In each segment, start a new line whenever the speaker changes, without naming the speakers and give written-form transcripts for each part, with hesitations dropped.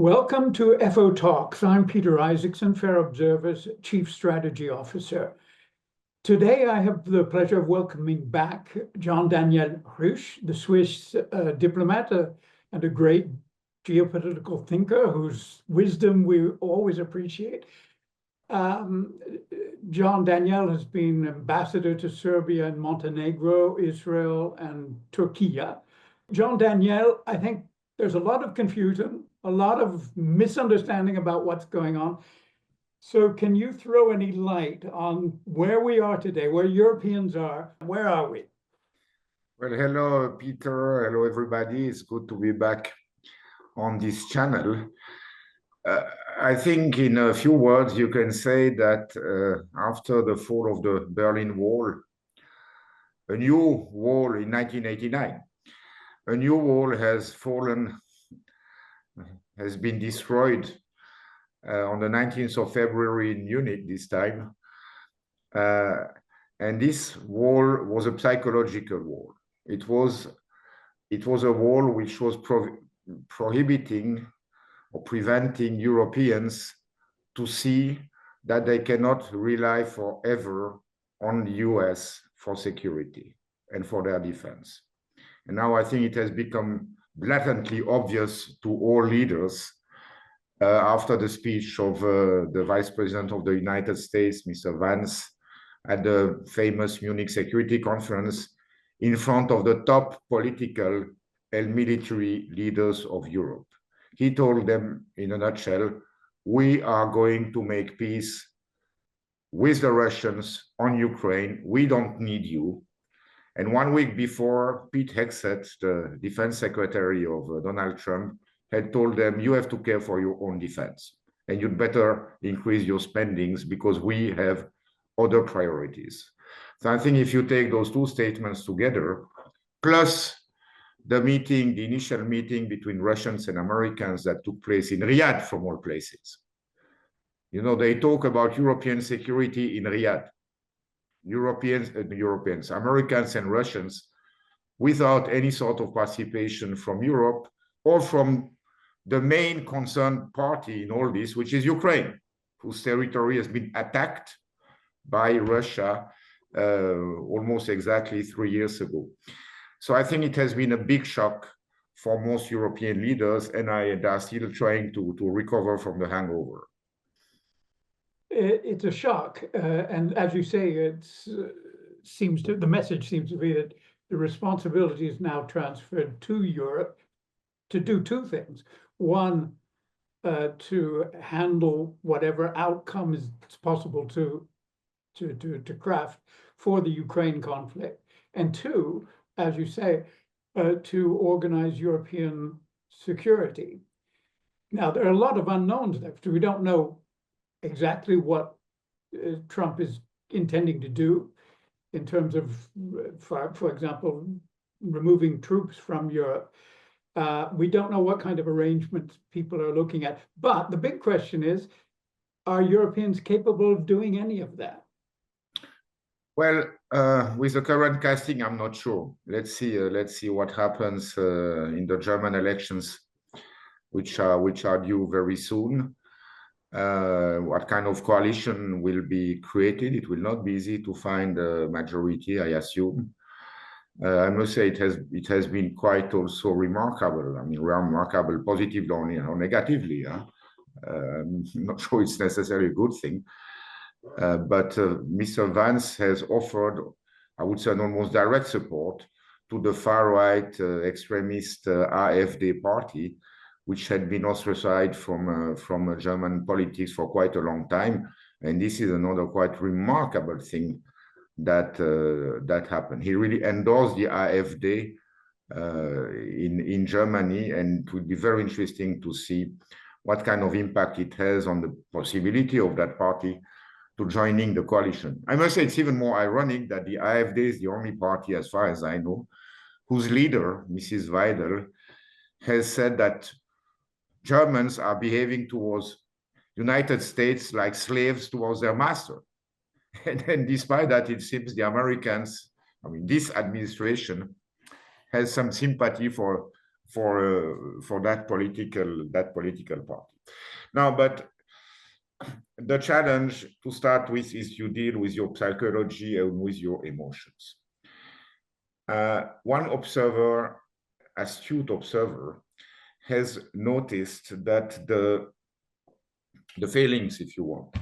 Welcome to FO Talks. I'm Peter Isackson, Fair Observer's Chief Strategy Officer. Today, I have the pleasure of welcoming back Jean-Daniel Ruch, the Swiss diplomat and a great geopolitical thinker whose wisdom we always appreciate. Jean-Daniel has been ambassador to Serbia and Montenegro, Israel, and Turkey. Jean-Daniel, I think there's a lot of confusion, a lot of misunderstanding about what's going on. So can you throw any light on where we are today, where Europeans are? Where are we?
Well, hello, Peter. Hello, everybody. It's good to be back on this channel. I think in a few words, you can say that after the fall of the Berlin Wall, a new wall in 1989, a new wall has fallen, has been destroyed on the 19th of February in Munich this time. And this wall was a psychological wall. It was a wall which was prohibiting or preventing Europeans to see that they cannot rely forever on the US for security and for their defense. And now I think it has become blatantly obvious to all leaders after the speech of the Vice President of the United States, Mr. Vance, at the famous Munich Security Conference in front of the top political and military leaders of Europe. He told them, in a nutshell, we are going to make peace with the Russians on Ukraine. We don't need you. And 1 week before, Pete Hegseth, the defense secretary of Donald Trump, had told them, you have to care for your own defense. And you'd better increase your spendings because we have other priorities. So I think if you take those two statements together, plus the meeting, the initial meeting between Russians and Americans that took place in Riyadh, from all places. You know, they talk about European security in Riyadh. Europeans, Americans and Russians, without any sort of participation from Europe or from the main concerned party in all this, which is Ukraine, whose territory has been attacked by Russia almost exactly 3 years ago. So I think it has been a big shock for most European leaders, and they are still trying to recover from the hangover.
It's a shock, and as you say, the message seems to be that the responsibility is now transferred to Europe to do two things. One, to handle whatever outcome is possible to craft for the Ukraine conflict, and two, as you say, to organize European security. Now, there are a lot of unknowns there. We don't know exactly what Trump is intending to do in terms of, for example, removing troops from Europe. We don't know what kind of arrangements people are looking at. But the big question is, are Europeans capable of doing any of that?
Well, with the current casting, I'm not sure. Let's see what happens in the German elections, which are due very soon. What kind of coalition will be created? It will not be easy to find a majority, I assume. I must say it has been quite also remarkable. I mean, remarkable positively or negatively. I'm not sure it's necessarily a good thing. But Mr. Vance has offered, I would say, an almost direct support to the far-right extremist AfD party, which had been ostracized from German politics for quite a long time. And this is another quite remarkable thing that happened. He really endorsed the AfD in Germany, and it would be very interesting to see what kind of impact it has on the possibility of that party to joining the coalition. I must say it's even more ironic that the AfD is the only party, as far as I know, whose leader, Mrs. Weidel, has said that Germans are behaving towards United States like slaves towards their master. And despite that, it seems the Americans, I mean, this administration has some sympathy for for that political party. Now, but the challenge to start with is you deal with your psychology and with your emotions. One observer, astute observer, has noticed that the failings, if you want,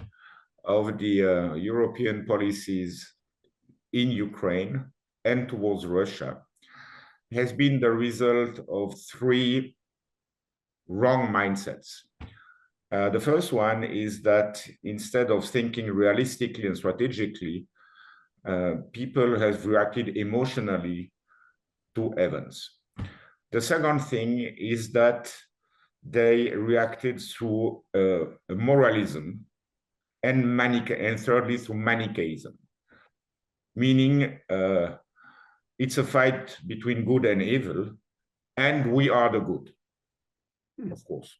of the European policies in Ukraine and towards Russia has been the result of three wrong mindsets. The first one is that instead of thinking realistically and strategically, people have reacted emotionally to events. The second thing is that they reacted through moralism and thirdly through Manichaeism, meaning it's a fight between good and evil, and we are the good, of course.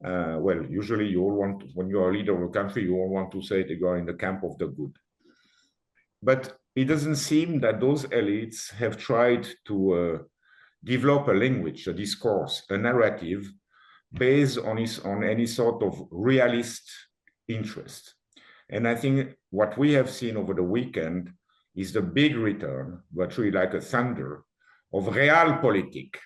Well, usually you all want, when you are a leader of a country, you all want to say that you are in the camp of the good. But it doesn't seem that those elites have tried to develop a language, a discourse, a narrative based on any sort of realist interest. And I think what we have seen over the weekend is the big return, virtually like a thunder, of Realpolitik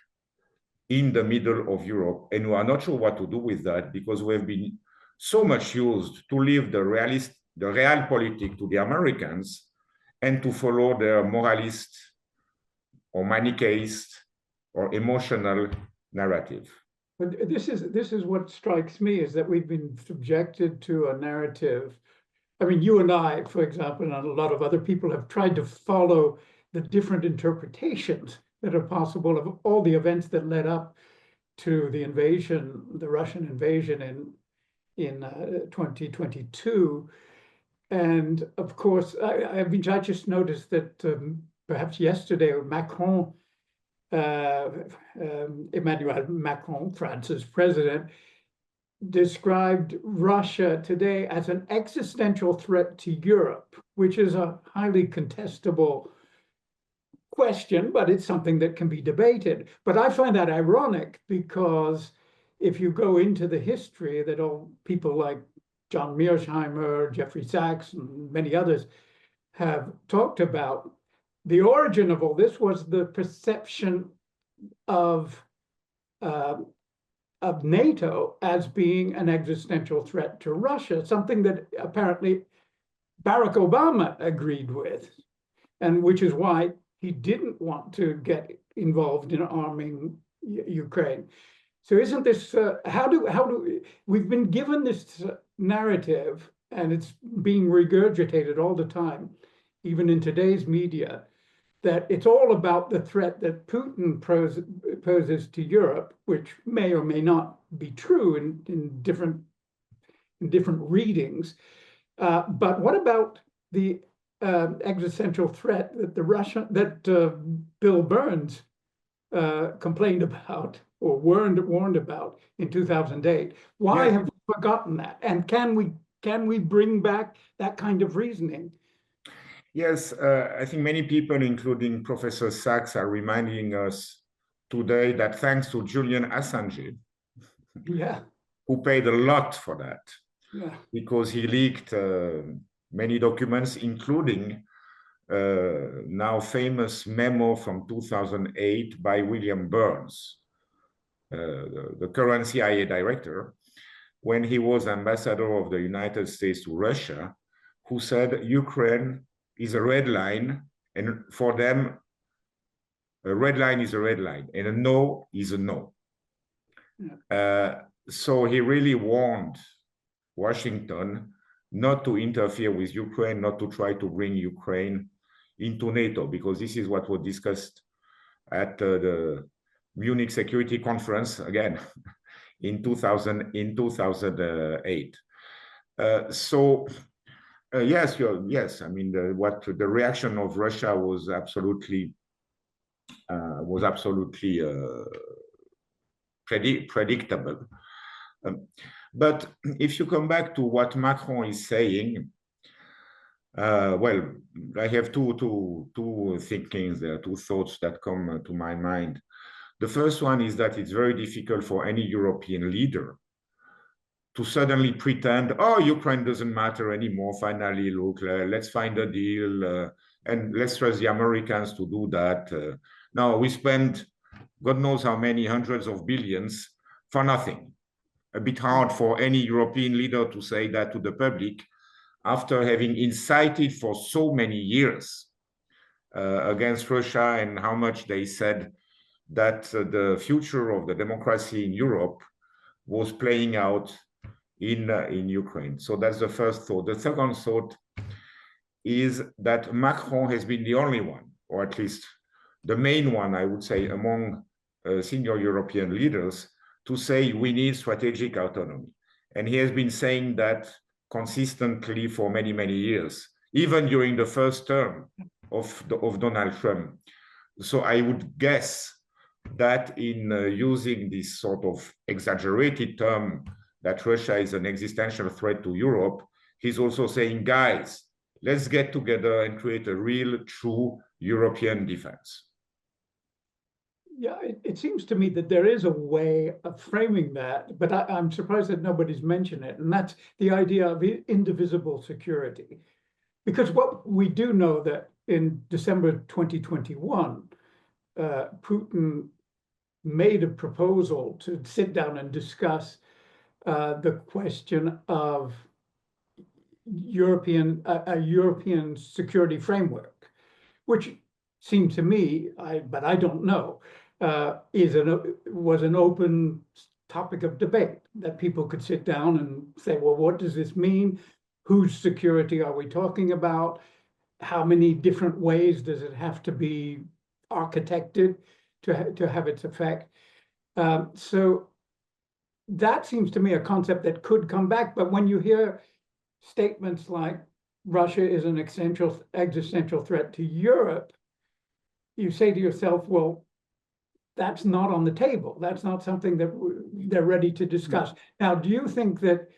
in the middle of Europe. And we are not sure what to do with that because we have been so much used to leave the Realpolitik to the Americans and to follow their moralist or Manichaeist or emotional narrative.
But this is what strikes me, is that we've been subjected to a narrative. I mean, you and I, for example, and a lot of other people have tried to follow the different interpretations that are possible of all the events that led up to the invasion, the Russian invasion in 2022. And of course, I just noticed that perhaps yesterday, Macron, Emmanuel Macron, France's president, described Russia today as an existential threat to Europe, which is a highly contestable question, but it's something that can be debated. But I find that ironic because if you go into the history that all people like John Mearsheimer, Peter Isackson, and many others have talked about, the origin of all this was the perception of NATO as being an existential threat to Russia, something that apparently Barack Obama agreed with, and which is why he didn't want to get involved in arming Ukraine. So isn't this, how do we've been given this narrative, and it's being regurgitated all the time, even in today's media, that it's all about the threat that Putin poses to Europe, which may or may not be true in different readings. But what about the existential threat that Bill Burns complained about or warned about in 2008? Why have we forgotten that? And can we bring back that kind of reasoning?
Yes, I think many people, including Professor Sachs, are reminding us today that thanks to Julian Assange, who paid a lot for that, because he leaked many documents, including now famous memo from 2008 by William Burns, the current CIA director, when he was ambassador of the United States to Russia, who said Ukraine is a red line, and for them, a red line is a red line, and a no is a no. So he really warned Washington not to interfere with Ukraine, not to try to bring Ukraine into NATO, because this is what was discussed at the Munich Security Conference, again, in 2008. Yes, I mean, the reaction of Russia was absolutely predictable. But if you come back to what Macron is saying, well, I have two thinkings there, two thoughts that come to my mind. The first one is that it's very difficult for any European leader to suddenly pretend, oh, Ukraine doesn't matter anymore. Finally, look, let's find a deal and let's trust the Americans to do that. No, we spend God knows how many hundreds of billions for nothing. A bit hard for any European leader to say that to the public after having incited for so many years against Russia, and how much they said that the future of the democracy in Europe was playing out in Ukraine. So that's the first thought. The second thought is that Macron has been the only one, or at least the main one, I would say, among senior European leaders to say we need strategic autonomy. And he has been saying that consistently for many, many years, even during the first term of Donald Trump. So I would guess that in using this sort of exaggerated term that Russia is an existential threat to Europe, he's also saying, guys, let's get together and create a real, true European defense.
Yeah, it seems to me that there is a way of framing that, but I'm surprised that nobody's mentioned it, and that's the idea of indivisible security. Because what we do know that in December 2021, Putin made a proposal to sit down and discuss the question of a European security framework, which seemed to me, but I don't know, was an open topic of debate that people could sit down and say, well, what does this mean? Whose security are we talking about? How many different ways does it have to be architected to have its effect? So that seems to me a concept that could come back. But when you hear statements like Russia is an existential threat to Europe, you say to yourself, well, that's not on the table. That's not something that they're ready to discuss. Now, do you think that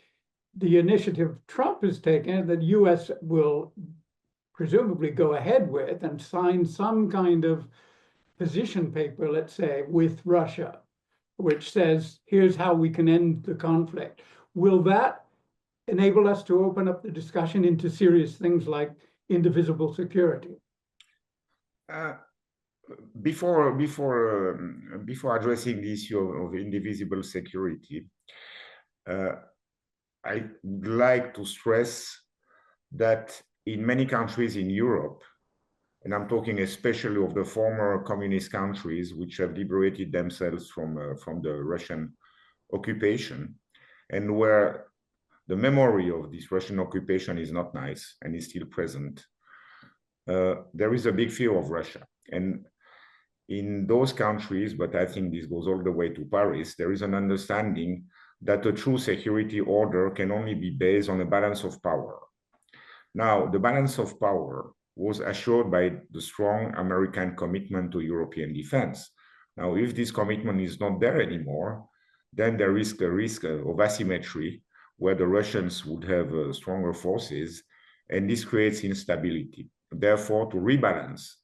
the initiative Trump has taken, that the US will presumably go ahead with and sign some kind of position paper, let's say, with Russia, which says, here's how we can end the conflict. Will that enable us to open up the discussion into serious things like indivisible security?
Before addressing the issue of indivisible security, I would like to stress that in many countries in Europe, and I'm talking especially of the former communist countries which have liberated themselves from the Russian occupation, and where the memory of this Russian occupation is not nice and is still present, there is a big fear of Russia. And in those countries, but I think this goes all the way to Paris, there is an understanding that a true security order can only be based on a balance of power. Now, the balance of power was assured by the strong American commitment to European defense. Now, if this commitment is not there anymore, then there is the risk of asymmetry, where the Russians would have stronger forces, and this creates instability. Therefore, to rebalance,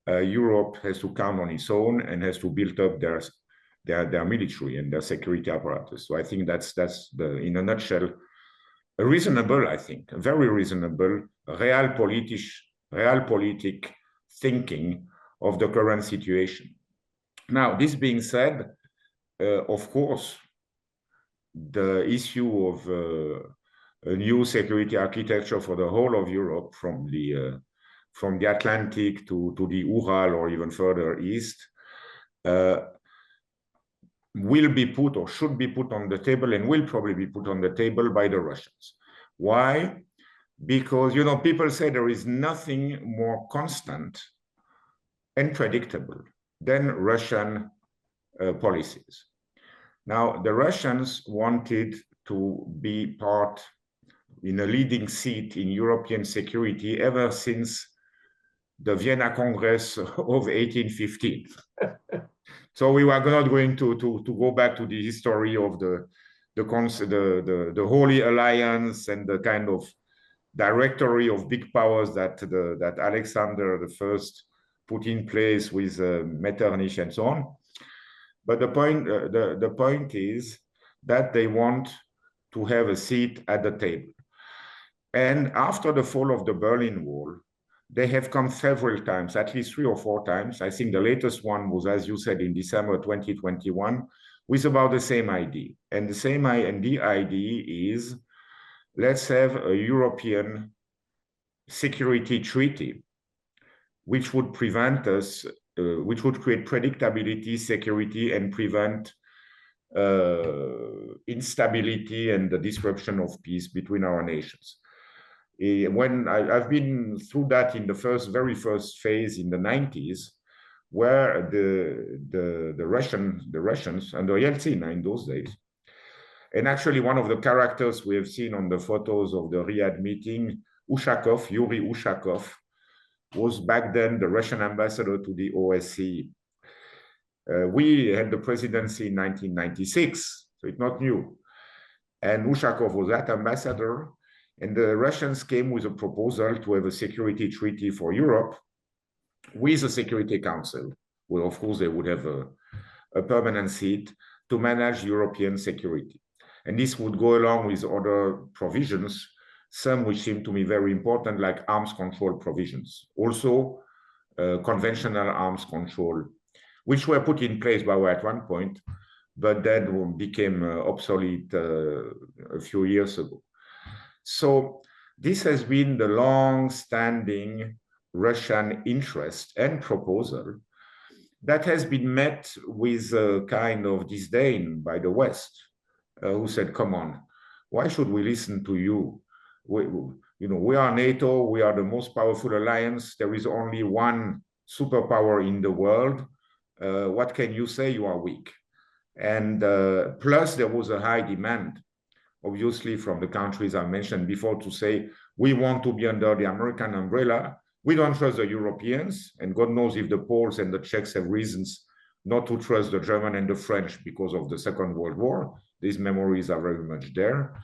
Europe has to count on its own and has to build up their military and their security apparatus. So I think that's in a nutshell, a reasonable, I think, a very reasonable realpolitik thinking of the current situation. Now, this being said, of course, the issue of a new security architecture for the whole of Europe, from the Atlantic to the Ural or even further east, will be put or should be put on the table, and will probably be put on the table by the Russians. Why? Because, you know, people say there is nothing more constant and predictable than Russian policies. Now, the Russians wanted to be part in a leading seat in European security ever since the Vienna Congress of 1815. So we were not going to go back to the history of the Holy Alliance and the kind of directory of big powers that Alexander I put in place with Metternich and so on. But the point is that they want to have a seat at the table. And after the fall of the Berlin Wall, they have come several times, at least 3 or 4 times. I think the latest one was, as you said, in December 2021, with about the same idea. And the idea is, let's have a European security treaty, which would prevent us, which would create predictability, security, and prevent instability and the disruption of peace between our nations. When I've been through that in the very first phase in the 90s, where the Russians under Yeltsin in those days, and actually one of the characters we have seen on the photos of the Riyadh meeting, Yuri Ushakov, was back then the Russian ambassador to the OSCE. We had the presidency in 1996, so it's not new. And Ushakov was that ambassador, and the Russians came with a proposal to have a security treaty for Europe with a Security Council, where of course they would have a permanent seat to manage European security. And this would go along with other provisions, some which seem to me very important, like arms control provisions. Also, conventional arms control, which were put in place by at one point, but then became obsolete a few years ago. So this has been the long-standing Russian interest and proposal that has been met with a kind of disdain by the West, who said, come on, why should we listen to you? We are NATO, we are the most powerful alliance. There is only one superpower in the world. What can you say? You are weak. And plus there was a high demand, obviously from the countries I mentioned before, to say, we want to be under the American umbrella. We don't trust the Europeans, and God knows if the Poles and the Czechs have reasons not to trust the German and the French because of the Second World War. These memories are very much there.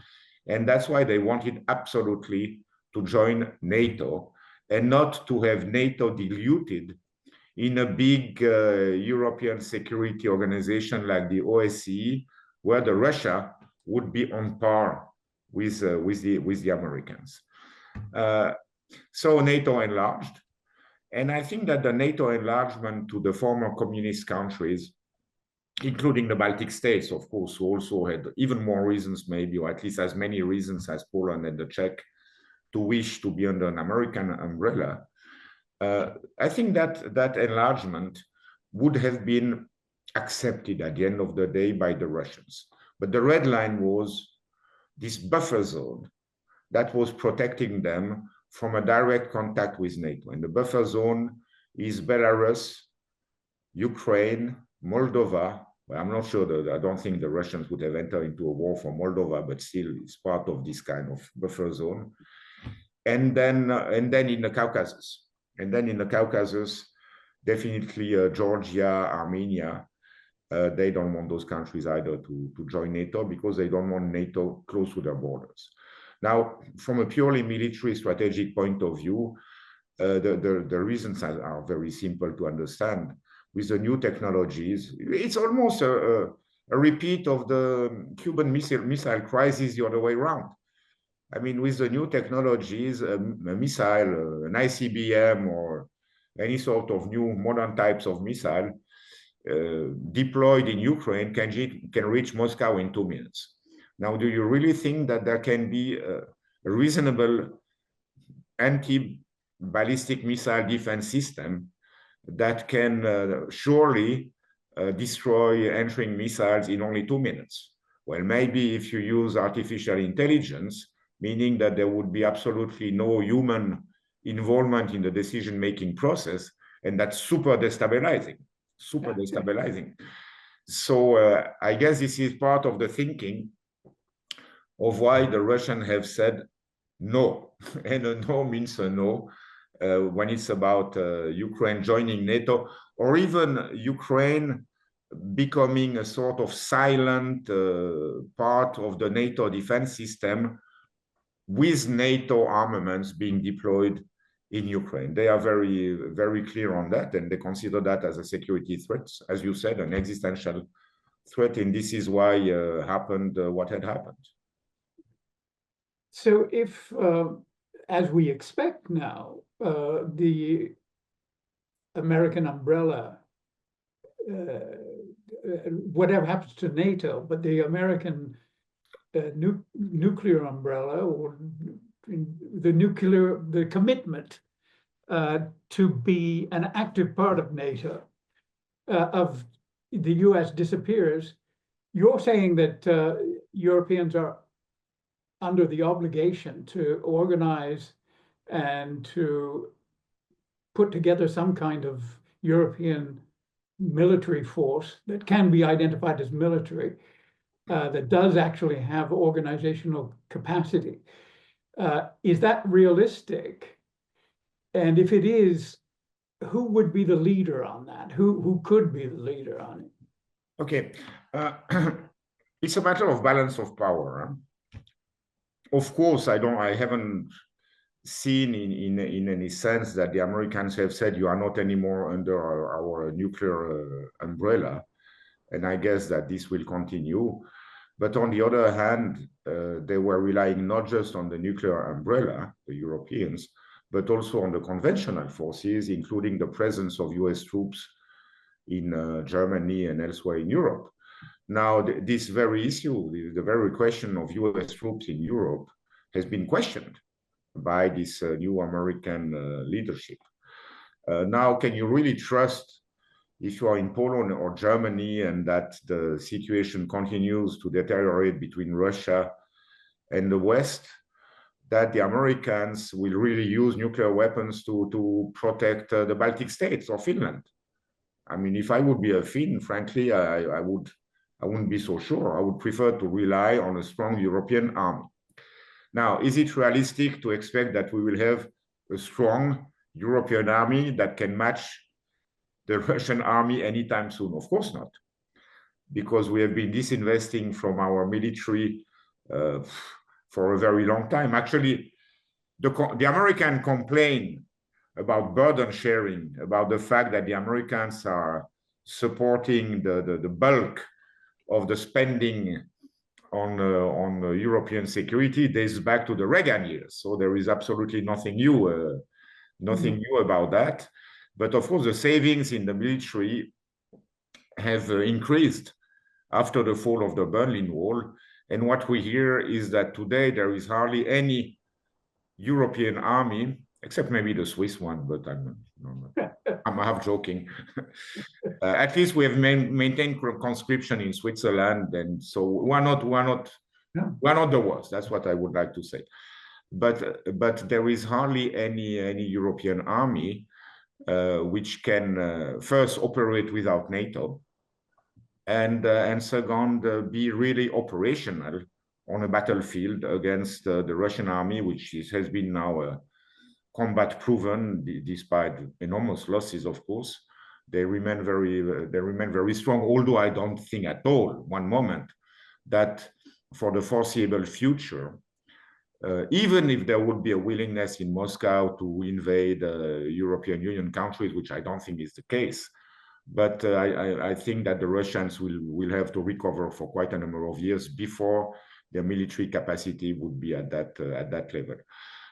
And that's why they wanted absolutely to join NATO and not to have NATO diluted in a big European security organization like the OSCE, where the Russia would be on par with the Americans. So NATO enlarged. And I think that the NATO enlargement to the former communist countries, including the Baltic states, of course, who also had even more reasons maybe, or at least as many reasons as Poland and the Czech, to wish to be under an American umbrella, I think that enlargement would have been accepted at the end of the day by the Russians. But the red line was this buffer zone that was protecting them from a direct contact with NATO. And the buffer zone is Belarus, Ukraine, Moldova. Well, I'm not sure that I don't think the Russians would have entered into a war for Moldova, but still it's part of this kind of buffer zone. And then in the Caucasus. And then in the Caucasus, definitely Georgia, Armenia, they don't want those countries either to join NATO because they don't want NATO close to their borders. Now, from a purely military strategic point of view, the reasons are very simple to understand. With the new technologies, it's almost a repeat of the Cuban missile crisis the other way around. I mean, with the new technologies, a missile, an ICBM, or any sort of new modern types of missile deployed in Ukraine can reach Moscow in 2 minutes. Now, do you really think that there can be a reasonable anti-ballistic missile defense system that can surely destroy entering missiles in only 2 minutes? Well, maybe if you use artificial intelligence, meaning that there would be absolutely no human involvement in the decision-making process, and that's super destabilizing. So I guess this is part of the thinking of why the Russians have said no, and a no means a no when it's about Ukraine joining NATO, or even Ukraine becoming a sort of silent part of the NATO defense system, with NATO armaments being deployed in Ukraine. They are very, very clear on that, and they consider that as a security threat, as you said, an existential threat, and this is why happened what had happened.
So if, as we expect now, the American umbrella, whatever happens to NATO, but the American nuclear umbrella, or the commitment to be an active part of NATO, of the US disappears, you're saying that Europeans are under the obligation to organize and to put together some kind of European military force that can be identified as military, that does actually have organizational capacity. Is that realistic? And if it is, who would be the leader on that? Who could be the leader on it?
Okay, it's a matter of balance of power. Huh? Of course, I haven't seen in any sense that the Americans have said you are not anymore under our nuclear umbrella, and I guess that this will continue. But on the other hand, they were relying not just on the nuclear umbrella, the Europeans, but also on the conventional forces, including the presence of US troops in Germany and elsewhere in Europe. Now, this very issue, the very question of US troops in Europe has been questioned by this new American leadership. Now, can you really trust, if you are in Poland or Germany and that the situation continues to deteriorate between Russia and the West, that the Americans will really use nuclear weapons to protect the Baltic states or Finland? I mean, if I would be a Finn, frankly, I wouldn't be so sure. I would prefer to rely on a strong European army. Now, is it realistic to expect that we will have a strong European army that can match the Russian army anytime soon? Of course not, because we have been disinvesting from our military for a very long time. Actually, the Americans complain about burden sharing, about the fact that the Americans are supporting the bulk of the spending on European security dates back to the Reagan years. So there is absolutely nothing new, new about that. But of course, the savings in the military have increased after the fall of the Berlin Wall. And what we hear is that today there is hardly any European army, except maybe the Swiss one, but I'm half joking. At least we have maintained conscription in Switzerland, and so we're not the worst. That's what I would like to say. But there is hardly any European army which can first operate without NATO, and second be really operational on a battlefield against the Russian army, which has been now combat proven despite enormous losses. Of course, they remain very strong. Although I don't think at all one moment that for the foreseeable future, even if there would be a willingness in Moscow to invade European Union countries, which I don't think is the case, but I think that the Russians will have to recover for quite a number of years before their military capacity would be at that level.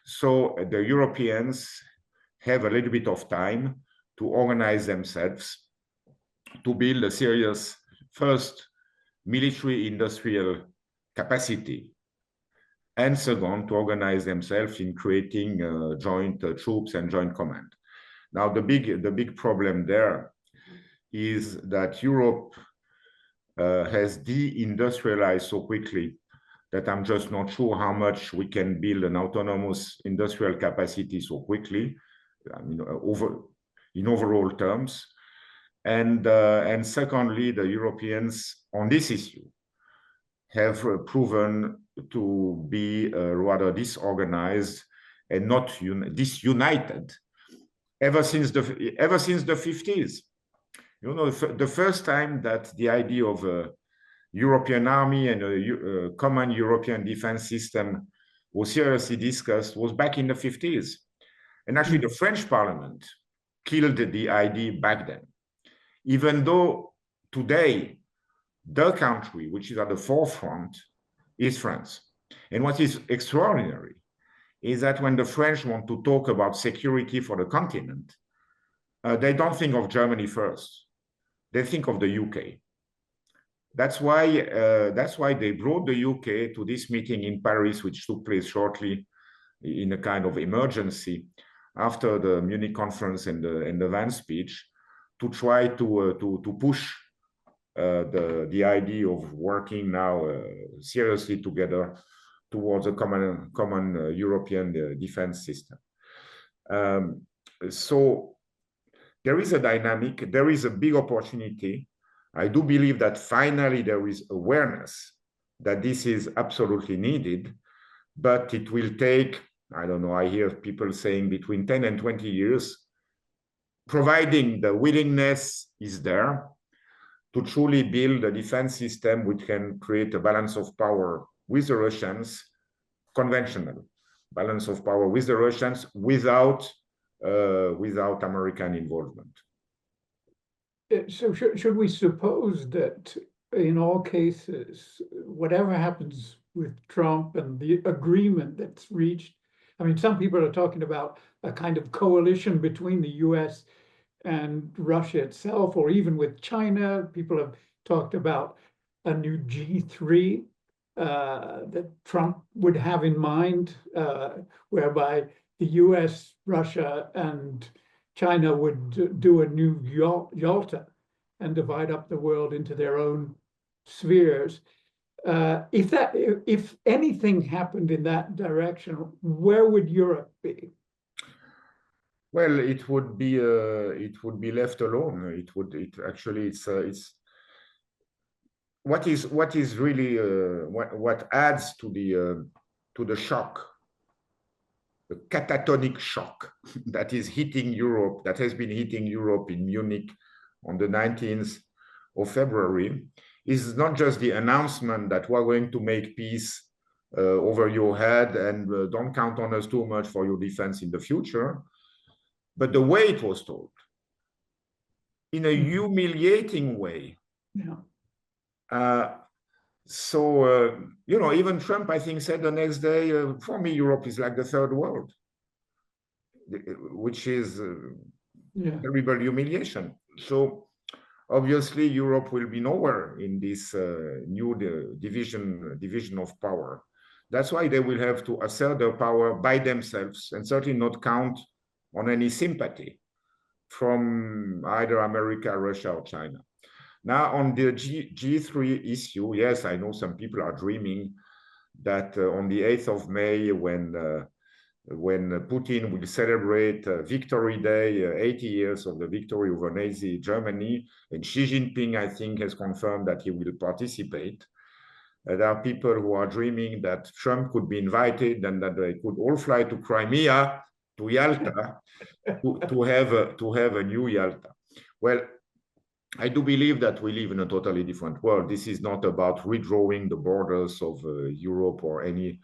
So the Europeans have a little bit of time to organize themselves, to build a serious first military industrial capacity, and second, to organize themselves in creating joint troops and joint command. Now, the big problem there is that Europe has de-industrialized so quickly that I'm just not sure how much we can build an autonomous industrial capacity so quickly, I mean, in overall terms. And secondly, the Europeans on this issue have proven to be rather disorganized and not disunited ever since the 50s. You know, the first time that the idea of a European army and a common European defense system was seriously discussed was back in the 50s. And actually, the French Parliament killed the idea back then, even though today the country which is at the forefront is France. And what is extraordinary is that when the French want to talk about security for the continent, they don't think of Germany first. They think of the UK. That's why they brought the UK to this meeting in Paris, which took place shortly in a kind of emergency after the Munich conference and the Van speech, to try to push the idea of working now seriously together towards a common European defense system. So there is a dynamic, there is a big opportunity. I do believe that finally there is awareness that this is absolutely needed, but it will take, I don't know, I hear people saying between 10 and 20 years, providing the willingness is there to truly build a defense system which can create a balance of power with the Russians, conventional balance of power with the Russians without American involvement.
So should we suppose that in all cases, whatever happens with Trump and the agreement that's reached, I mean, some people are talking about a kind of coalition between the US and Russia itself, or even with China. People have talked about a new G3 that Trump would have in mind, whereby the US, Russia, and China would do a new Yalta and divide up the world into their own spheres. If anything happened in that direction, where would Europe be?
Well, it would be left alone. It's what is really what adds to the shock, the catatonic shock that is hitting Europe, that has been hitting Europe in Munich on the 19th of February, is not just the announcement that we're going to make peace over your head and don't count on us too much for your defense in the future, but the way it was told, in a humiliating way.
Yeah.
You know, even Trump, I think, said the next day, for me, Europe is like the third world, which is terrible humiliation. So obviously, Europe will be nowhere in this new division of power. That's why they will have to assert their power by themselves and certainly not count on any sympathy from either America, Russia, or China. Now, on the G3 issue, yes, I know some people are dreaming that on the 8th of May, when Putin will celebrate Victory Day, 80 years of the victory over Nazi Germany, and Xi Jinping, I think, has confirmed that he will participate. There are people who are dreaming that Trump could be invited and that they could all fly to Crimea, to Yalta, to have a new Yalta. Well, I do believe that we live in a totally different world. This is not about redrawing the borders of Europe or any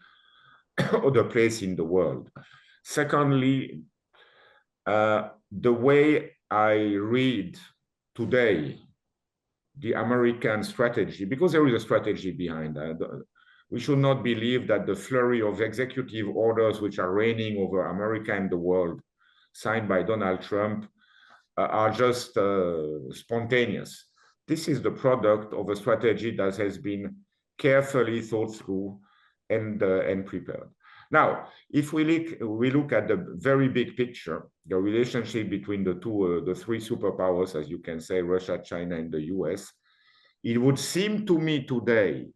other place in the world. Secondly, the way I read today the American strategy, because there is a strategy behind that, we should not believe that the flurry of executive orders which are reigning over America and the world, signed by Donald Trump, are just spontaneous. This is the product of a strategy that has been carefully thought through and prepared. Now, if we look at the very big picture, the relationship between the three superpowers, as you can say, Russia, China, and the US, it would seem to me today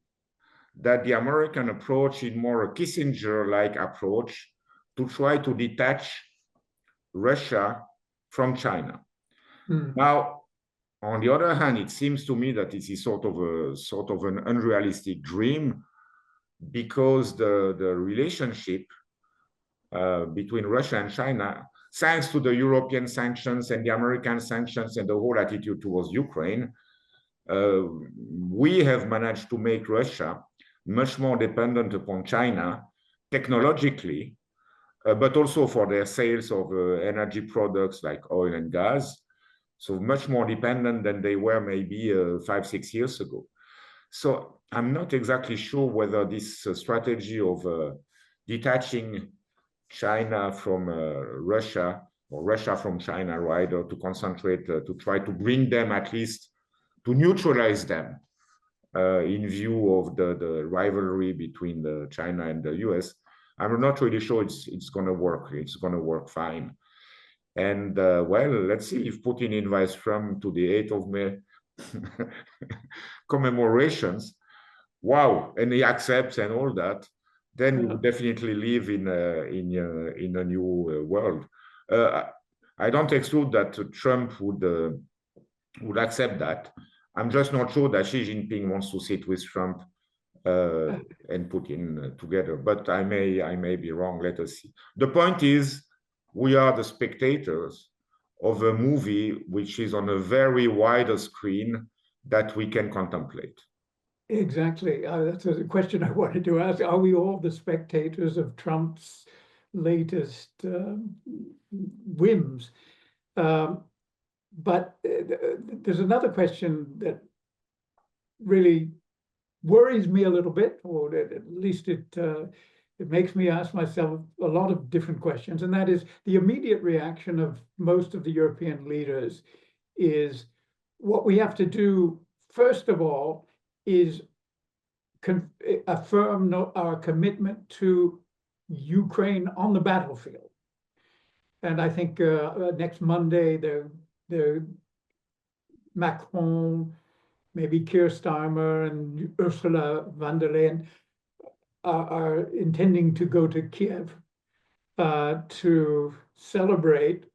that the American approach is more a Kissinger-like approach to try to detach Russia from China. Now, on the other hand, it seems to me that it is sort of an unrealistic dream, because the relationship between Russia and China, thanks to the European sanctions and the American sanctions and the whole attitude towards Ukraine, we have managed to make Russia much more dependent upon China technologically but also for their sales of energy products like oil and gas. So much more dependent than they were maybe 5-6 years ago. So I'm not exactly sure whether this strategy of detaching China from Russia, or Russia from China, rather, to concentrate, to try to bring them at least, to neutralize them in view of the rivalry between China and the US. I'm not really sure it's going to work. It's going to work fine. And well, let's see if Putin invites Trump to the 8th of May commemorations. Wow, and he accepts and all that, then we would definitely live in a new world. I don't exclude that Trump would accept that. I'm just not sure that Xi Jinping wants to sit with Trump and Putin together, but I may be wrong. Let us see. The point is, we are the spectators of a movie which is on a very wider screen that we can contemplate.
Exactly. That's a question I wanted to ask. Are we all the spectators of Trump's latest whims? But there's another question that really worries me a little bit, or at least it makes me ask myself a lot of different questions, and that is the immediate reaction of most of the European leaders is what we have to do, first of all, is affirm our commitment to Ukraine on the battlefield. And I think next Monday, Macron, maybe Keir Starmer and Ursula von der Leyen are intending to go to Kiev to celebrate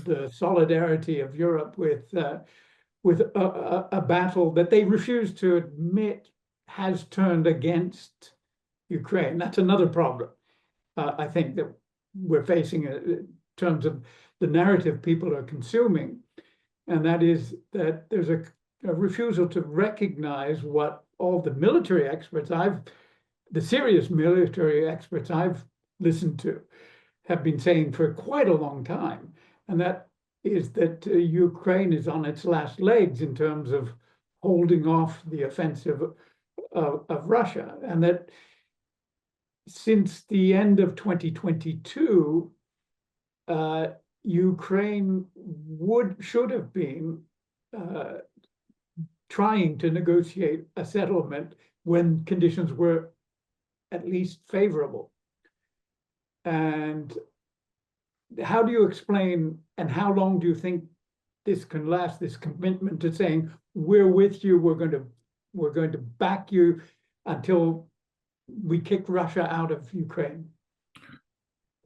the solidarity of Europe with a battle that they refuse to admit has turned against Ukraine. That's another problem, I think, that we're facing in terms of the narrative people are consuming, and that is that there's a refusal to recognize what all the military experts the serious military experts I've listened to have been saying for quite a long time, and that is that Ukraine is on its last legs in terms of holding off the offensive of Russia, and that since the end of 2022, Ukraine should have been trying to negotiate a settlement when conditions were at least favorable. And how do you explain, and how long do you think this can last, this commitment to saying, we're with you, we're going to back you until we kick Russia out of Ukraine?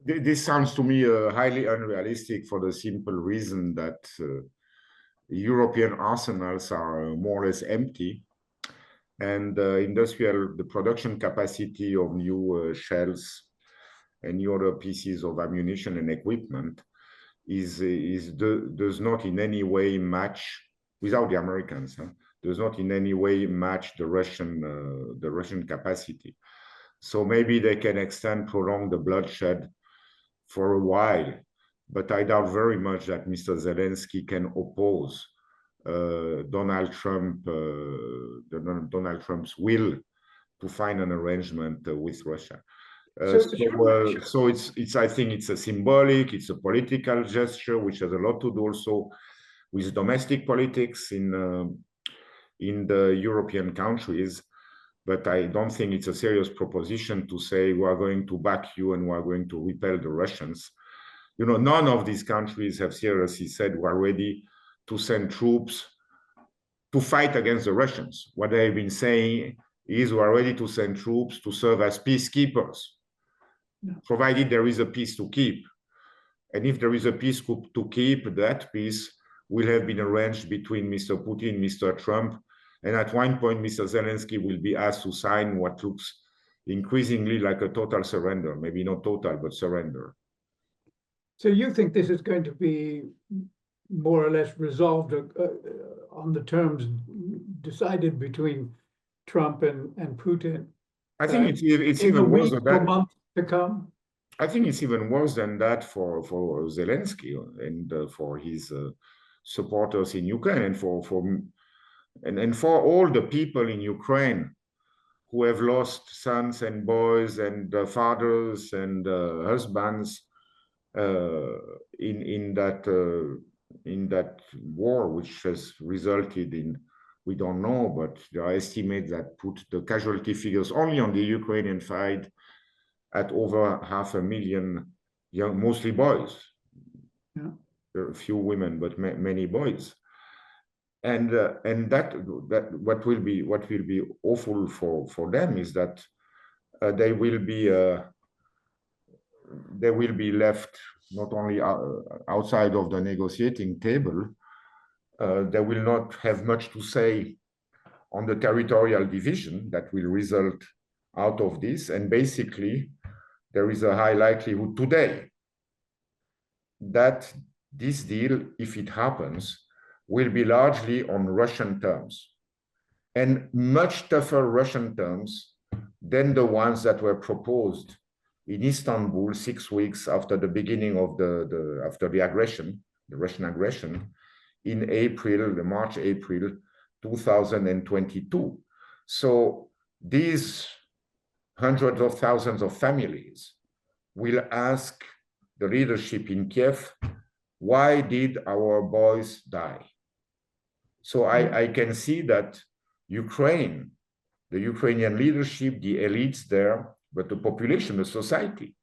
This sounds to me highly unrealistic for the simple reason that European arsenals are more or less empty, and the production capacity of new shells and new other pieces of ammunition and equipment does not in any way match, without the Americans, does not in any way match the Russian capacity. So maybe they can prolong the bloodshed for a while, but I doubt very much that Mr. Zelensky can oppose Donald Trump's will to find an arrangement with Russia. So it's I think it's a symbolic, it's a political gesture which has a lot to do also with domestic politics in the European countries. But I don't think it's a serious proposition to say we are going to back you and we are going to repel the Russians. You know, none of these countries have seriously said we are ready to send troops to fight against the Russians. What they've been saying is we are ready to send troops to serve as peacekeepers, provided there is a peace to keep. And if there is a peace to keep, that peace will have been arranged between Mr. Putin, Mr. Trump, and at one point, Mr. Zelensky will be asked to sign what looks increasingly like a total surrender, maybe not total, but surrender.
So you think this is going to be more or less resolved on the terms decided between Trump and Putin?
I think it's
in
even
the
worse
weeks
than
or
that.
months to come?
I think it's even worse than that for Zelensky and for his supporters in Ukraine and for all the people in Ukraine who have lost sons and boys and fathers and husbands in that war, which has resulted in, we don't know, but there are estimates that put the casualty figures only on the Ukrainian side at over 500,000 young, mostly boys.
Yeah.
There are a few women, but many boys. And that what will be awful for them is that they will be left not only outside of the negotiating table, they will not have much to say on the territorial division that will result out of this. And basically, there is a high likelihood today that this deal, if it happens, will be largely on Russian terms and much tougher Russian terms than the ones that were proposed in Istanbul 6 weeks after the beginning of after the aggression, the Russian aggression, in March, April 2022. So these hundreds of thousands of families will ask the leadership in Kiev, why did our boys die? So I can see that Ukraine, the Ukrainian leadership, the elites there, but the population, the society,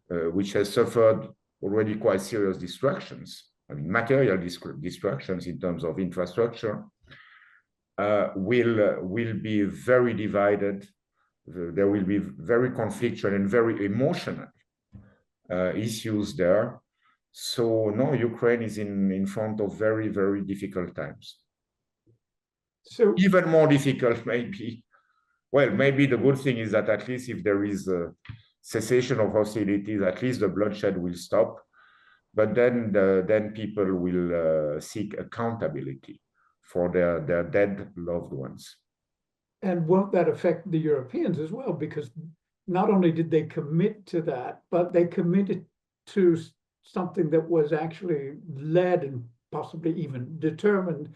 which has suffered already quite serious destructions, I mean, material destructions in terms of infrastructure, will be very divided. There will be very conflictual and very emotional issues there. So no, Ukraine is in front of very, very difficult times.
So
even more difficult, maybe. Well, maybe the good thing is that at least if there is a cessation of hostilities, at least the bloodshed will stop. But then people will seek accountability for their dead loved ones.
And won't that affect the Europeans as well? Because not only did they commit to that, but they committed to something that was actually led and possibly even determined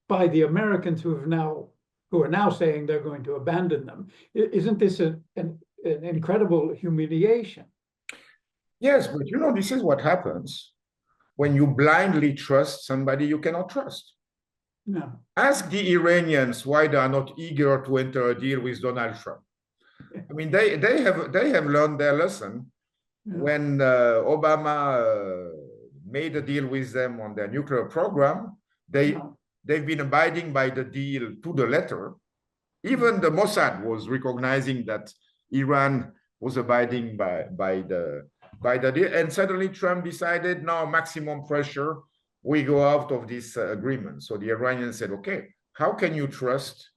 by the Americans who are now saying they're going to abandon them. Isn't this an incredible humiliation?
Yes, but you know, this is what happens when you blindly trust somebody you cannot trust.
No.
Ask the Iranians why they are not eager to enter a deal with Donald Trump. I mean, they have learned their lesson. Yeah. When Obama made a deal with them on their nuclear program, they've been abiding by the deal to the letter. Even the Mossad was recognizing that Iran was abiding by the deal, and suddenly Trump decided, now maximum pressure, we go out of this agreement. So the Iranians said, okay, how can you trust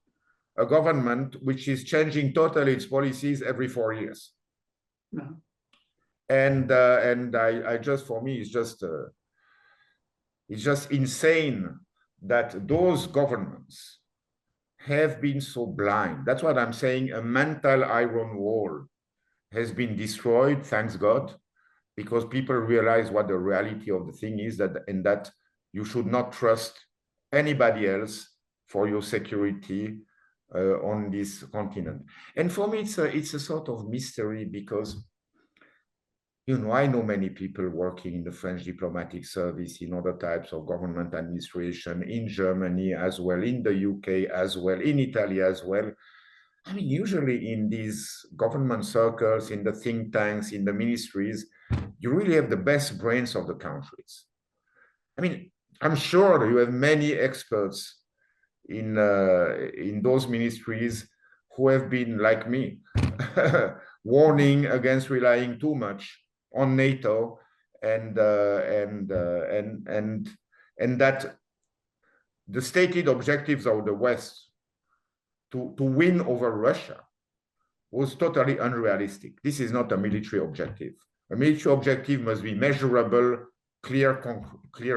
a government which is changing totally its policies every 4 years? No. And I just, for me, it's just insane that those governments have been so blind. That's what I'm saying. A mental iron wall has been destroyed, thanks God, because people realize what the reality of the thing is, and that you should not trust anybody else for your security on this continent. And for me, it's a sort of mystery because, you know, I know many people working in the French diplomatic service, in other types of government administration, in Germany as well, in the UK as well, in Italy as well. I mean, usually in these government circles, in the think tanks, in the ministries, you really have the best brains of the countries. I mean, I'm sure you have many experts in those ministries who have been, like me, warning against relying too much on NATO and that the stated objectives of the West to win over Russia was totally unrealistic. This is not a military objective. A military objective must be measurable, clear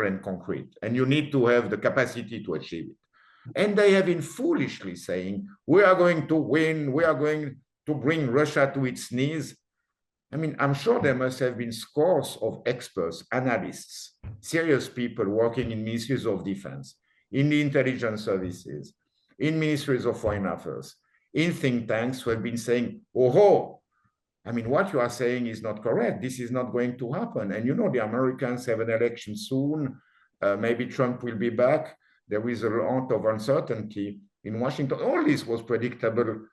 and concrete, and you need to have the capacity to achieve it. And they have been foolishly saying, we are going to win, we are going to bring Russia to its knees. I mean, I'm sure there must have been scores of experts, analysts, serious people working in ministries of defense, in the intelligence services, in ministries of foreign affairs, in think tanks who have been saying, oh, I mean, what you are saying is not correct. This is not going to happen. And you know, the Americans have an election soon. Maybe Trump will be back. There is a lot of uncertainty in Washington. All this was predictable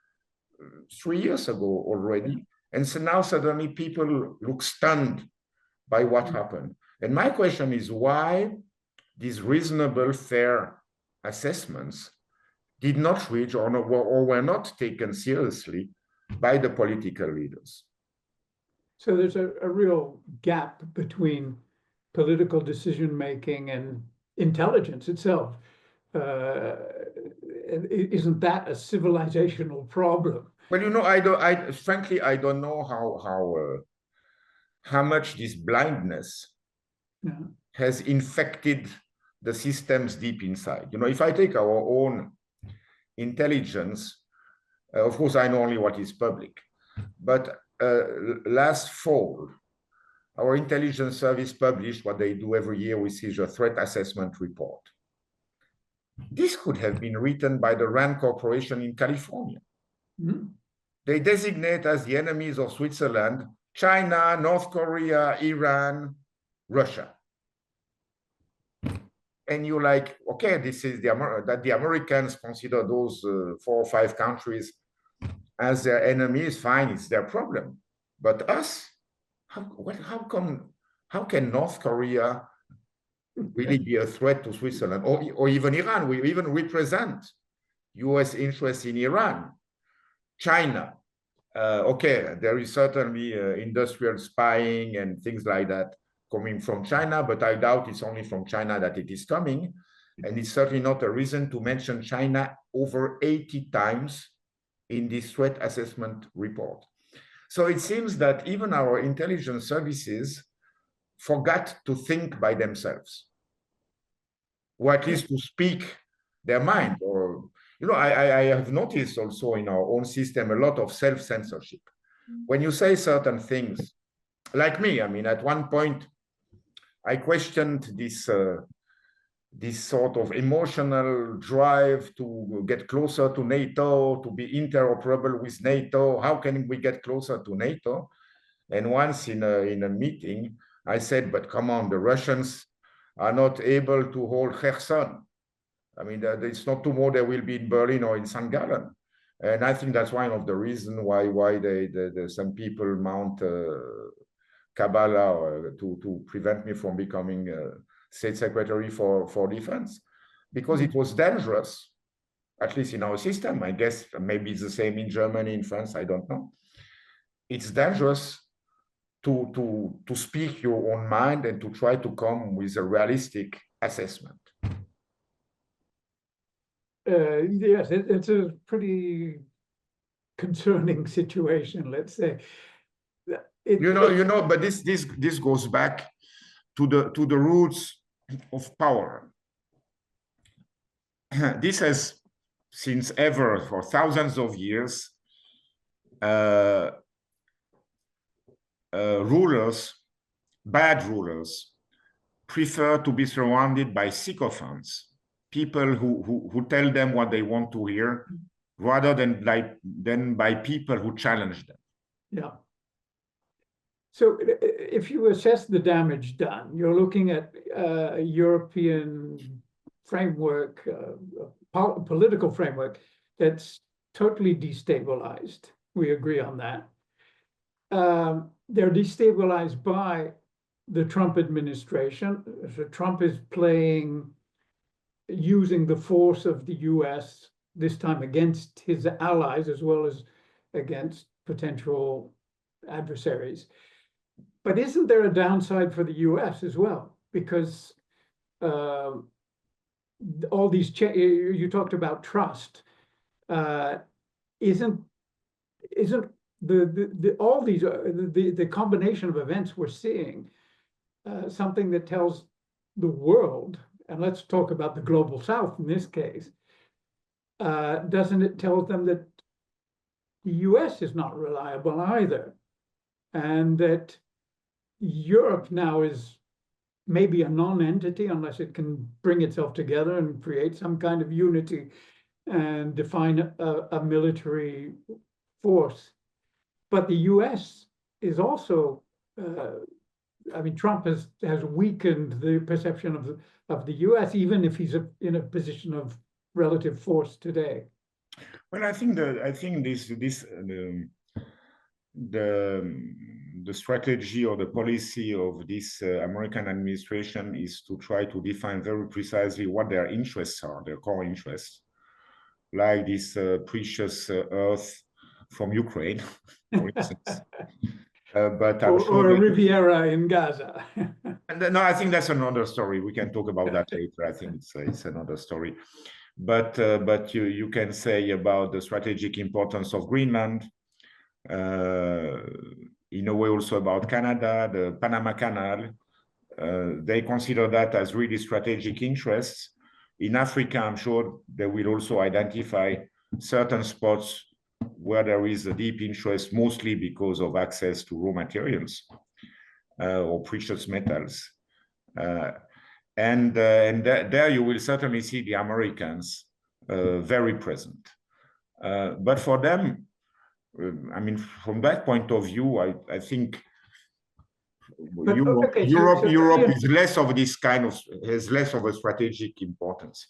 3 years ago already. And so now suddenly people look stunned by what happened. And my question is why these reasonable, fair assessments did not reach or were not taken seriously by the political leaders.
So there's a real gap between political decision-making and intelligence itself. Isn't that a civilizational problem?
Well, you know, frankly, I don't know how much this blindness has infected the systems deep inside. You know, if I take our own intelligence, of course, I know only what is public, but last fall, our intelligence service published what they do every year, which is a threat assessment report. This could have been written by the RAND Corporation in California. Mm-hmm. They designate as the enemies of Switzerland, China, North Korea, Iran, Russia. And you're like, okay, this is that the Americans consider those 4 or 5 countries as their enemies, fine, it's their problem. But us, how can North Korea really be a threat to Switzerland or even Iran? We even represent US interests in Iran. China, okay, there is certainly industrial spying and things like that coming from China, but I doubt it's only from China that it is coming. And it's certainly not a reason to mention China over 80 times in this threat assessment report. So it seems that even our intelligence services forgot to think by themselves, or at least to speak their mind. Or, you know, I have noticed also in our own system a lot of self-censorship. When you say certain things, like me, I mean, at one point, I questioned this sort of emotional drive to get closer to NATO, to be interoperable with NATO. How can we get closer to NATO? And once in a meeting, I said, but come on, the Russians are not able to hold Kherson. I mean, it's not tomorrow they will be in Berlin or in St. Gallen. And I think that's one of the reasons why some people mount Kabbalah to prevent me from becoming State Secretary for Defense, because it was dangerous, at least in our system. I guess maybe it's the same in Germany, in France, I don't know. It's dangerous to speak your own mind and to try to come with a realistic assessment.
Yes, it's a pretty concerning situation, let's say.
But this goes back to the roots of power. This has, since ever, for thousands of years, rulers, bad rulers, prefer to be surrounded by sycophants, people who tell them what they want to hear, rather than by people who challenge them.
Yeah. So if you assess the damage done, you're looking at a European framework, political framework that's totally destabilized. We agree on that. They're destabilized by the Trump administration. So Trump is using the force of the US, this time against his allies as well as against potential adversaries. But isn't there a downside for the US as well? Because all these, you talked about trust, isn't the combination of events we're seeing something that tells the world, and let's talk about the global South in this case, doesn't it tell them that the US is not reliable either? and that Europe now is maybe a non-entity unless it can bring itself together and create some kind of unity and define a military force. But the US is also, I mean, Trump has weakened the perception of the US, even if he's in a position of relative force today.
Well, I think the strategy or the policy of this American administration is to try to define very precisely what their interests are, their core interests, like this precious earth from Ukraine, for instance. But I'm sure
or Riviera in Gaza.
no, I think that's another story. We can talk about that later. I think it's another story. But you can say about the strategic importance of Greenland, in a way also about Canada, the Panama Canal. They consider that as really strategic interests. In Africa, I'm sure they will also identify certain spots where there is a deep interest, mostly because of access to raw materials or precious metals. And there you will certainly see the Americans very present. But for them, I mean, from that point of view, I think Europe is less of this kind of, has less of a strategic importance.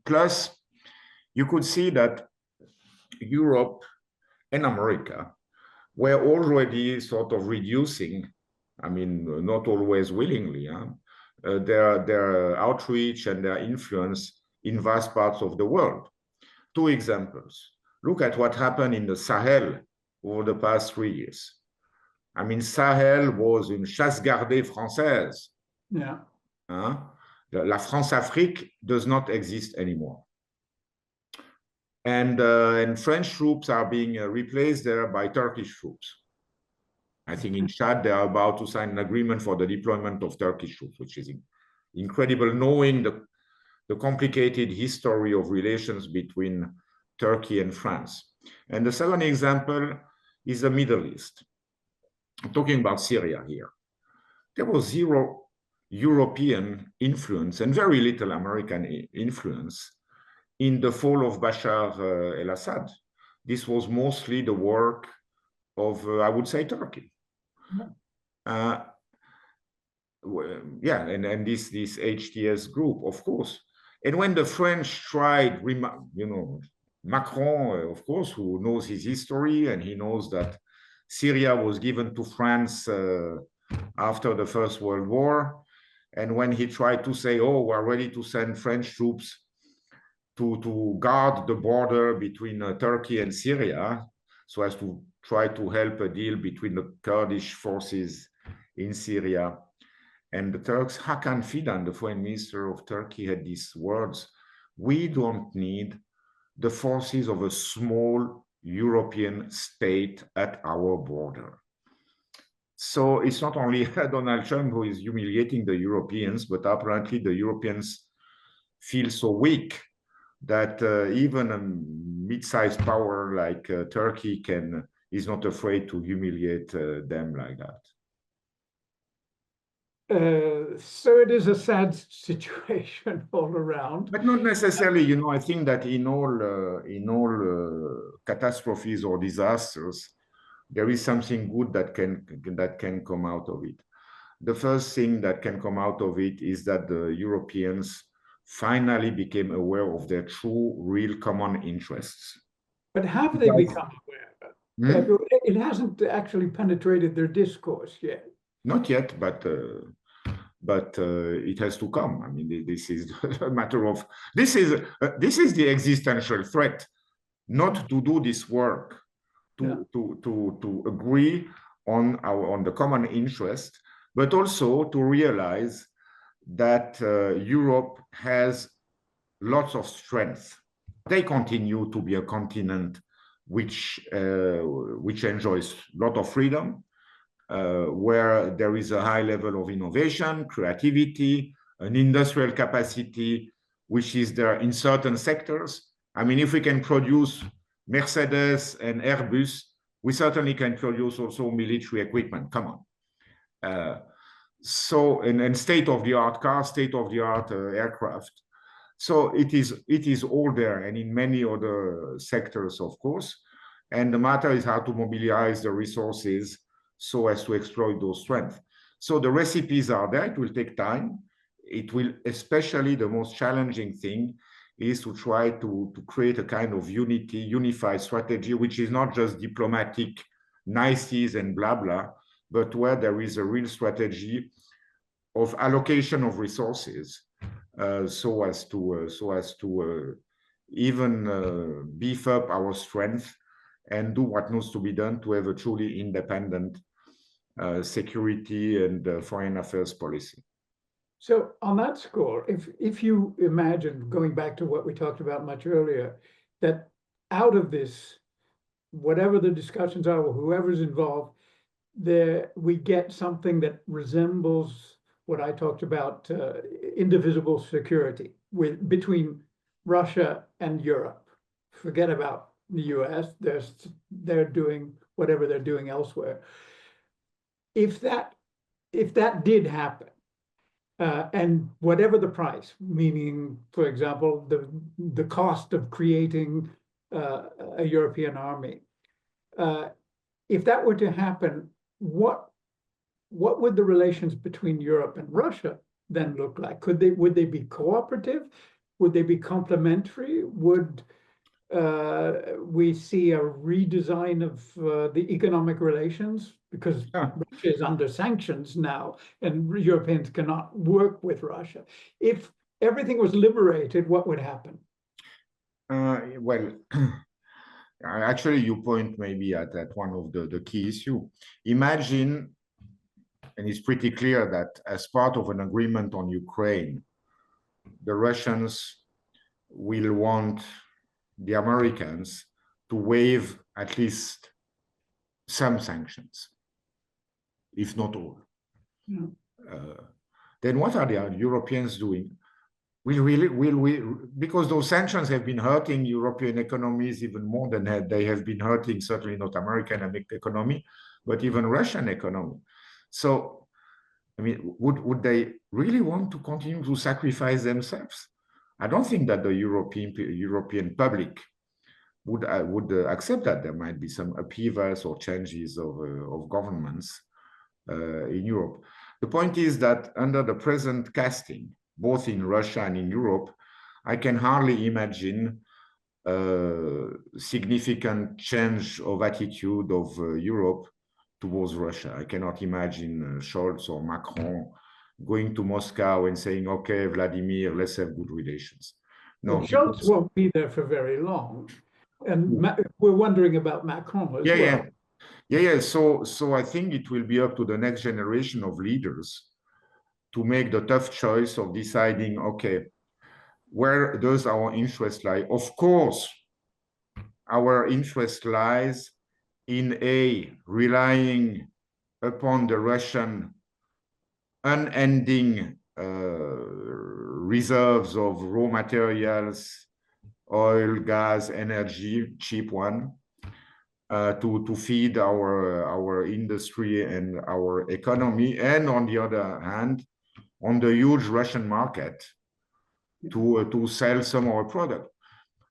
Plus, you could see that Europe and America were already sort of reducing, I mean, not always willingly, their outreach and their influence in vast parts of the world. Two examples. Look at what happened in the Sahel over the past 3 years. I mean, Sahel was une chasse gardée française.
Yeah.
La France-Afrique does not exist anymore. And French troops are being replaced there by Turkish troops. I think in Chad, they are about to sign an agreement for the deployment of Turkish troops, which is incredible, knowing the complicated history of relations between Turkey and France. And the second example is the Middle East. I'm talking about Syria here. There was zero European influence and very little American influence in the fall of Bashar al-Assad. This was mostly the work of, I would say, Turkey. And this HTS group, of course. And when the French tried, Macron, of course, who knows his history, and he knows that Syria was given to France after the First World War. And when he tried to say, oh, we're ready to send French troops to guard the border between Turkey and Syria, so as to try to help a deal between the Kurdish forces in Syria and the Turks, Hakan Fidan, the foreign minister of Turkey, had these words: we don't need the forces of a small European state at our border. So it's not only Donald Trump who is humiliating the Europeans, but apparently the Europeans feel so weak that even a mid-sized power like Turkey is not afraid to humiliate them like that.
So it is a sad situation all around.
But not necessarily, you know, I think that in all catastrophes or disasters, there is something good that can come out of it. The first thing that can come out of it is that the Europeans finally became aware of their true, real common interests.
But have they become aware? It hasn't actually penetrated their discourse yet.
Not yet, but it has to come. I mean, this is a matter of, this is the existential threat, not to do this work, to agree on the common interest, but also to realize that Europe has lots of strength. They continue to be a continent which enjoys a lot of freedom, where there is a high level of innovation, creativity, an industrial capacity, which is there in certain sectors. I mean, if we can produce Mercedes and Airbus, We certainly can produce also military equipment. Come on. So, and state-of-the-art cars, state-of-the-art aircraft. So it is all there, and in many other sectors, of course. And the matter is how to mobilize the resources so as to exploit those strengths. So the recipes are there. It will take time. It will, especially the most challenging thing is to try to create a kind of unified strategy, which is not just diplomatic niceties and blah, blah, but where there is a real strategy of allocation of resources so as to even beef up our strength and do what needs to be done to have a truly independent security and foreign affairs policy.
So on that score, if you imagine, going back to what we talked about much earlier, that out of this, whatever the discussions are, or whoever's involved, there we get something that resembles what I talked about, indivisible security between Russia and Europe. Forget about the US, they're doing whatever they're doing elsewhere. If that did happen, and whatever the price, meaning, for example, the cost of creating a European army, if that were to happen, what would the relations between Europe and Russia then look like? Would they be cooperative? Would they be complementary? Would we see a redesign of the economic relations? Because Russia is under sanctions now, and Europeans cannot work with Russia. If everything was liberated, what would happen?
Well, actually, you point maybe at one of the key issues. Imagine, and it's pretty clear that as part of an agreement on Ukraine, the Russians will want the Americans to waive at least some sanctions, if not all.
Yeah.
Then what are the Europeans doing? Will we, because those sanctions have been hurting European economies even more than they have been hurting, certainly not American economy, but even Russian economy. So, I mean, would they really want to continue to sacrifice themselves? I don't think that the European public would accept that there might be some upheavals or changes of governments in Europe. The point is that under the present casting, both in Russia and in Europe, I can hardly imagine significant change of attitude of Europe towards Russia. I cannot imagine Scholz or Macron going to Moscow and saying, okay, Vladimir, let's have good relations. No,
well, Scholz won't be there for very long. And we're wondering about Macron as well.
Yeah. So I think it will be up to the next generation of leaders to make the tough choice of deciding, okay, where does our interest lie? Of course, our interest lies in relying upon the Russian unending reserves of raw materials, oil, gas, energy, cheap one, to feed our industry and our economy, and on the other hand, on the huge Russian market to sell some of our product.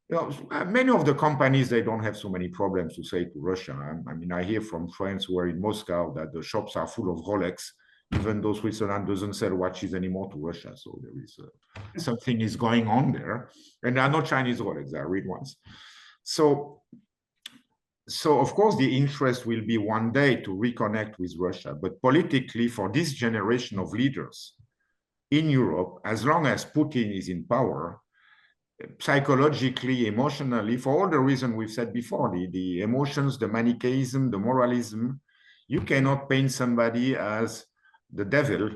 You know, many of the companies, they don't have so many problems to say to Russia. I mean, I hear from friends who are in Moscow that the shops are full of Rolex, even though Switzerland doesn't sell watches anymore to Russia. So there is something is going on there. And there are no Chinese Rolex, there are real ones. So of course, the interest will be one day to reconnect with Russia. But politically, for this generation of leaders in Europe, as long as Putin is in power, psychologically, emotionally, for all the reasons we've said before, the emotions, the Manichaeism, the moralism, you cannot paint somebody as the devil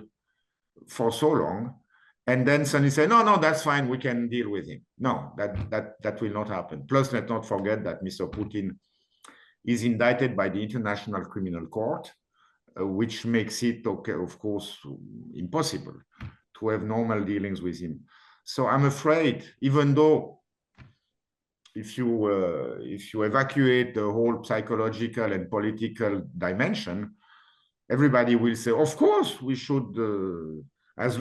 for so long and then suddenly say, no, that's fine, we can deal with him. No, that will not happen. Plus, let's not forget that Mr. Putin is indicted by the International Criminal Court, which makes it, okay, of course, impossible to have normal dealings with him. So I'm afraid, even though if you evacuate the whole psychological and political dimension, everybody will say, of course, we should, as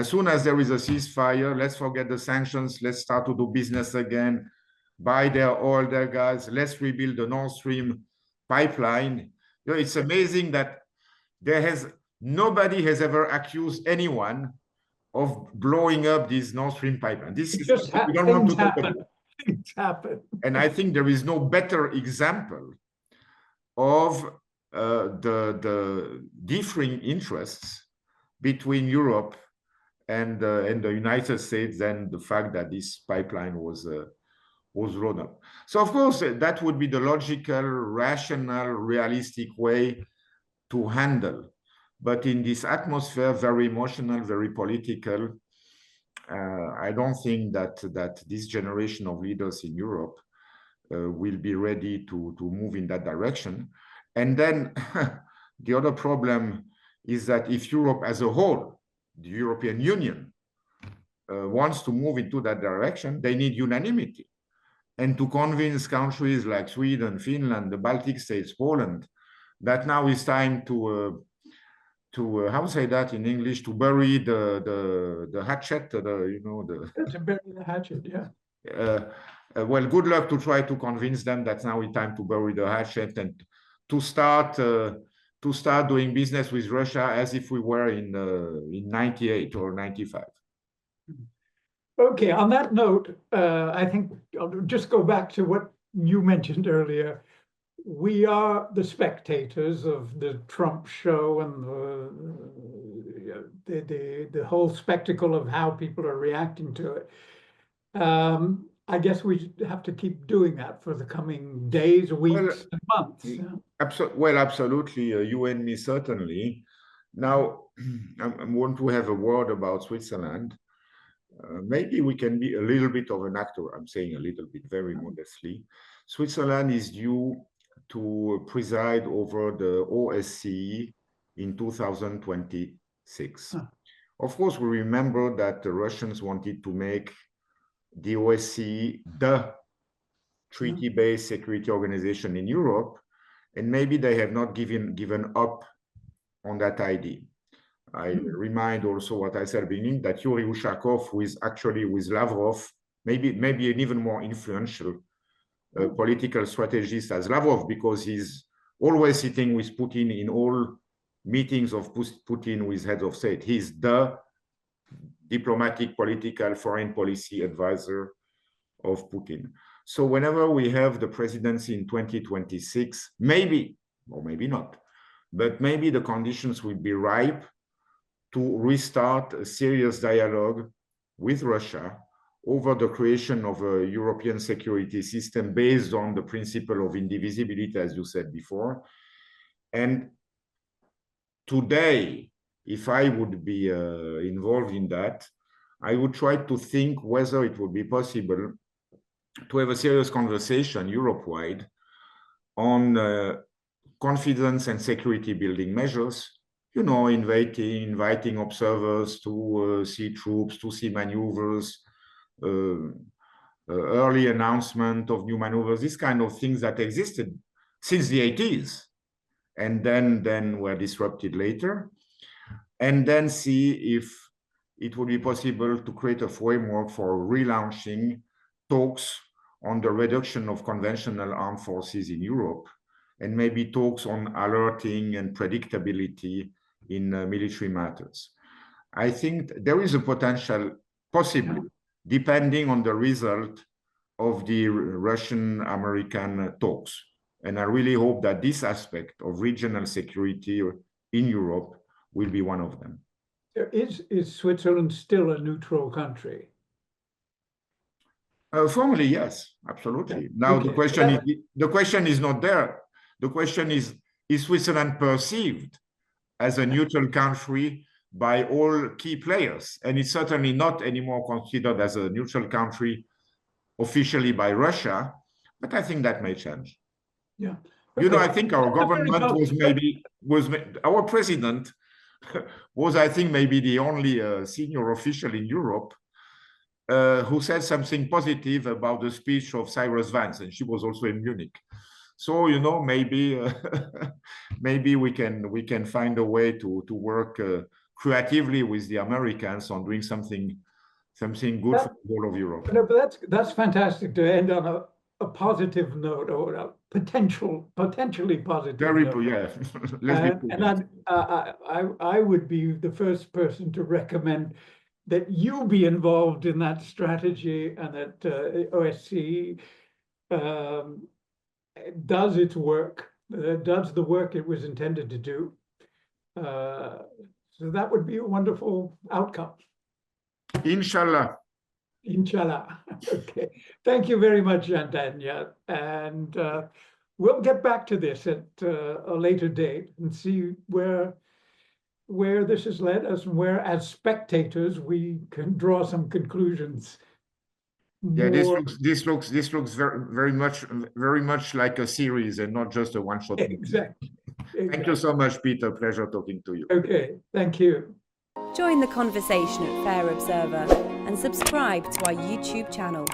soon as there is a ceasefire, let's forget the sanctions, let's start to do business again, buy their oil, their gas, let's rebuild the Nord Stream pipeline. You know, it's amazing that nobody has ever accused anyone of blowing up this Nord Stream pipeline. This is something we don't want to talk about.
Things happen.
And I think there is no better example of the differing interests between Europe and the United States than the fact that this pipeline was drawn up. So of course, that would be the logical, rational, realistic way to handle. But in this atmosphere, very emotional, very political, I don't think that this generation of leaders in Europe will be ready to move in that direction. And then the other problem is that if Europe as a whole, the European Union, wants to move into that direction, they need unanimity. And to convince countries like Sweden, Finland, the Baltic states, Poland, that now is time to how say that in English, to bury the hatchet, to
bury the hatchet, yeah.
Well, good luck to try to convince them that now it's time to bury the hatchet and to start doing business with Russia as if we were in 98 or 95.
Okay, on that note, I think I'll just go back to what you mentioned earlier. We are the spectators of the Trump show and the whole spectacle of how people are reacting to it. I guess we have to keep doing that for the coming days, weeks, and months.
Well, absolutely. You and me, certainly. Now, I want to have a word about Switzerland. Maybe we can be a little bit of an actor. I'm saying a little bit, very modestly. Switzerland is due to preside over the OSCE in 2026. Of course, we remember that the Russians wanted to make the OSCE the treaty-based security organization in Europe, and maybe they have not given up on that idea. I remind also what I said at the beginning, that Yuri Ushakov, who is actually with Lavrov, maybe an even more influential political strategist as Lavrov, because he's always sitting with Putin in all meetings of Putin with heads of state. He's the diplomatic, political, foreign policy advisor of Putin. So whenever we have the presidency in 2026, maybe, or maybe not, but maybe the conditions will be ripe to restart a serious dialogue with Russia over the creation of a European security system based on the principle of indivisibility, as you said before. And today, if I would be involved in that, I would try to think whether it would be possible to have a serious conversation Europe-wide on confidence and security building measures, you know, inviting observers to see troops, to see maneuvers, early announcement of new maneuvers, these kind of things that existed since the 80s and then were disrupted later, and then see if it would be possible to create a framework for relaunching talks on the reduction of conventional armed forces in Europe, and maybe talks on alerting and predictability in military matters. I think there is a potential, possibly, depending on the result of the Russian-American talks. And I really hope that this aspect of regional security in Europe will be one of them.
Is Switzerland still a neutral country?
Formally, yes, absolutely. Now, okay. The question is not there. The question is Switzerland perceived as a neutral country by all key players? And it's certainly not anymore considered as a neutral country officially by Russia, but I think that may change.
Yeah.
Okay. You know, I think our government our president was, I think, maybe the only senior official in Europe who said something positive about the speech of Cyrus Vance, and she was also in Munich. So, you know, maybe maybe we can find a way to work creatively with the Americans on doing something good for the whole of Europe.
No, but that's fantastic to end on a positive note, or a potentially positive
Very,
note.
yeah. Let's be
And I would be the first person to recommend that you be involved in that strategy, and that OSCE does its work, does the work it was intended to do. So that would be a wonderful outcome.
Inshallah.
Inshallah. Okay. Thank you very much, Jean-Daniel. And we'll get back to this at a later date and see where this has led us, and where, as spectators, we can draw some conclusions.
Yeah, this looks very much like a series and not just a one-shot.
Exactly.
Thank you so much, Peter. Pleasure talking to you.
Okay, thank you.
Join the conversation at Fair Observer and subscribe to our YouTube channel.